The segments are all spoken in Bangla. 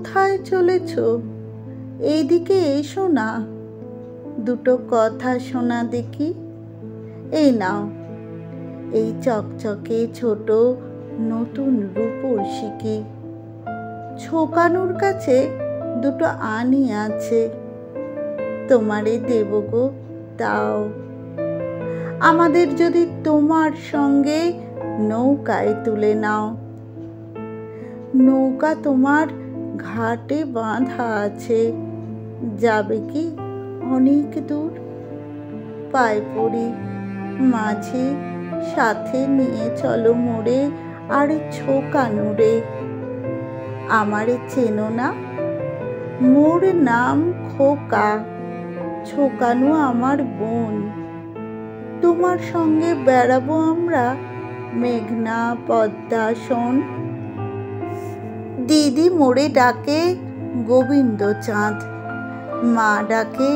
কোথায় চলেছ? এইদিকে এসো না, দুটো কথা শোনা দেখি। এই নাও, এই চকচকে ছোট নতুন রূপোর সিকি। ছোকানুর কাছে দুটো আনি আছে, তোমারে দেব গো, দাও। আমাদের যদি তোমার সঙ্গে নৌকায় তুলে নাও। নৌকা তোমার ঘাটে বাঁধা আছে, যাবে কি অনেক দূর? পায়ে পড়ি, মাঝি, সাথে নিয়ে চলো মোরে আর ছোকানুরে। আমারে চেনো না? মোর নাম খোকা, ছোকানু আমার বোন। তোমার সঙ্গে বেড়াবো আমরা মেঘনা পদ্মা শোন। দিদি মোরে ডাকে গোবিন্দ চাঁদ, মা ডাকে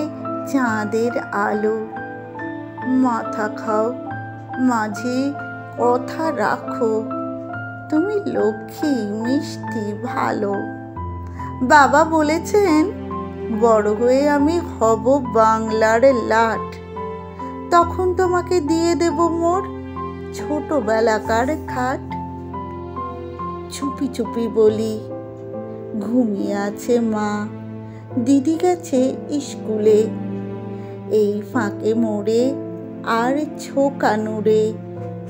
চাঁদের আলো। মাথা খাও মাঝি, কথা রাখো, তুমি লক্ষ্মী, মিষ্টি, ভালো। বাবা বলেছেন বড় হয়ে আমি হব বাংলার লাট, তখন তোমাকে দিয়ে দেব মোর ছোটবেলাকার খাট। চুপি চুপি বলি, ঘুমিয়ে আছে মা, দিদি গেছে স্কুলে। এই ফাঁকে মোড়ে আর ছোকানুরে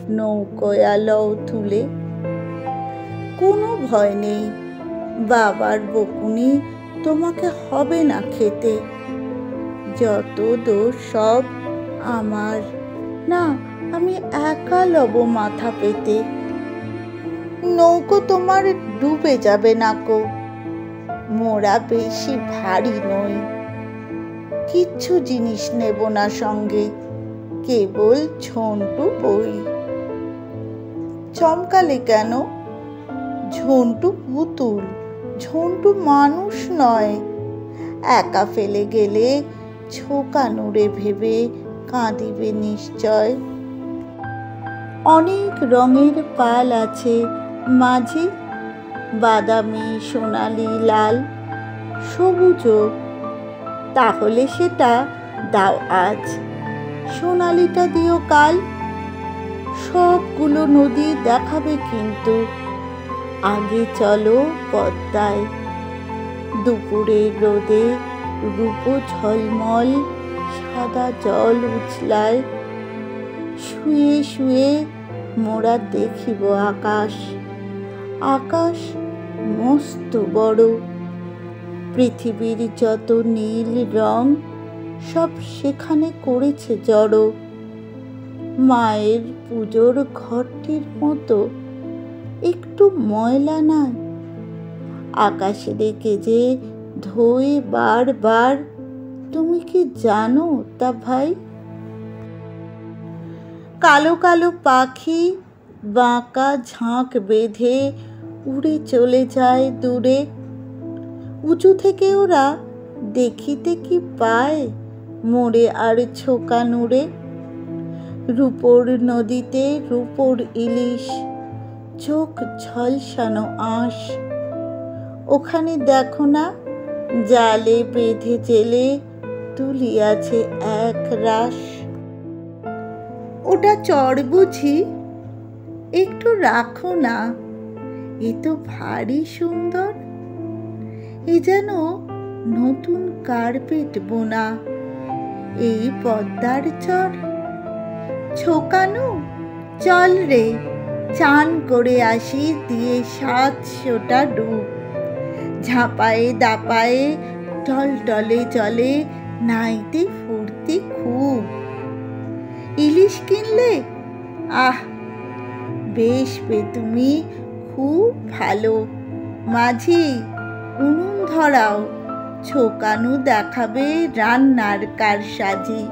নৌকোয়া লও তুলে। কোনো ভয় নেই, বাবার বকুনি তোমাকে হবে না খেতে। যত দোষ সব আমার, না আমি একা লব মাথা পেতে। নৌকো তোমার ডুবে যাবে না কো, মোরা বেশি ভারী নই। কিচ্ছু জিনিস নেব না সঙ্গে, কেবল ঝন্টু বই। চমকালে কেন? ঝন্টু পুতুল, ঝন্টু মানুষ নয়। একা ফেলে গেলে ছোকানুরে ভেবে কাঁদিবে নিশ্চয়। অনেক রঙের পাল আছে মাঝি, বাদামি, সোনালি, লাল, সবুজও। তাহলে সেটা দাও আজ, সোনালিটা দিও কাল। সবগুলো নদী দেখাবে কিন্তু, আগে চলো পদ্মায়। দুপুরের রোদে রূপো ঝলমল, সাদা জল উছলায়। শুয়ে শুয়ে মোরা দেখিব আকাশ, আকাশ মস্ত বড়। পৃথিবীর যত নীল রং সব সেখানে করেছে জড়ো। মায়ের পুজোর ঘরটির মতো একটু ময়লা নাই, আকাশে রেখে যে ধোয়ে বারবার। তুমি কি জানো তা ভাই? কালো কালো পাখি বাঁকা ঝাঁক বেঁধে উড়ে চলে যায় দূরে। উঁচু থেকে ওরা দেখিতে কি পায় মোরে আর ছোকানুরে। রূপোর নদীতে রূপোর ইলিশ, চোখ ঝলসানো আঁশ। ওখানে দেখো না, জালে বেঁধে জেলে তুলিয়াছে এক রাশ। ওটা চড় বুঝি? একটু রাখো না, এ তো ভারী সুন্দর। এ যেন নতুন কার্পেট বোনা, এই পদ্মার চর। ছোকানু চল রে, চান করে আসি দিয়ে 700টা ডুব। ঝাঁপায়ে দাপায়ে টলটলে জলে নাইতে ফুর্তি খুব। ইলিশ কিনলে? আহ, বেশ বে তুমি, খুব ভালো। মাঝি উনুন ধরাও, ছোকানু দেখাবে রান্নার কারসাজি।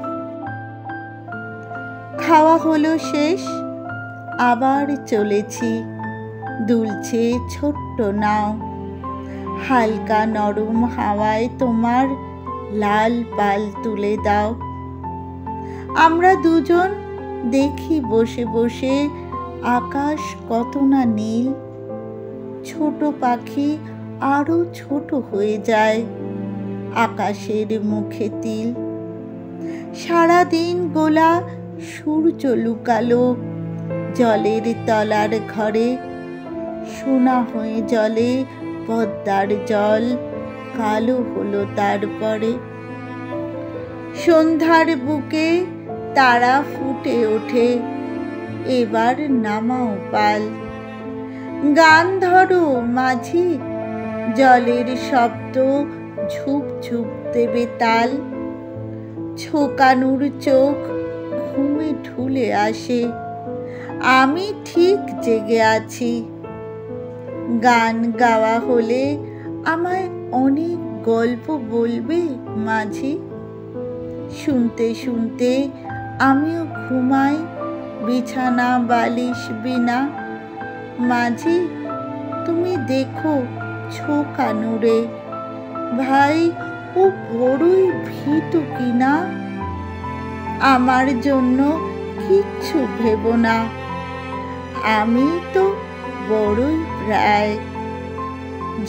খাওয়া হলো শেষ, আবার চলেছি। দুলছে ছোট্ট নাও, হালকা নরম হাওয়ায় তোমার লাল পাল তুলে দাও। আমরা দুজন দেখি বসে বসে আকাশ কত না নীল। ছোট পাখি আরো ছোট হয়ে যায় আকাশের মুখে তিল। সারাদিন গোলা সূর্য লুকালো জলের তলার ঘরে, সোনা হয়ে জলে পদ্মার জল কালো হলো তারপরে। সন্ধ্যার বুকে তারা ফুটে ওঠে, এবার নামাও পাল। গান ধরো মাঝি, জলের শব্দ ঝুপ ঝুপ দেবে তাল। ছোকানুর চোখ ঘুমে ঢুলে আসে, আমি ঠিক জেগে আছি। গান গাওয়া হলে আমায় অনেক গল্প বলবে মাঝি। শুনতে শুনতে আমিও ঘুমাই বিছানা বালিশ বিনা। মাঝি তুমি দেখো ছোকানুরে, ভাই ও বড়ই ভীতু কিনা। আমার জন্য কিচ্ছু ভেবো না, আমি তো বড়ই প্রায়।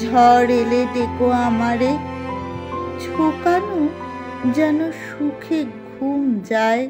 ঝড় এলে ডেকো আমারে, ছোকানু যেন সুখে ঘুম যায়।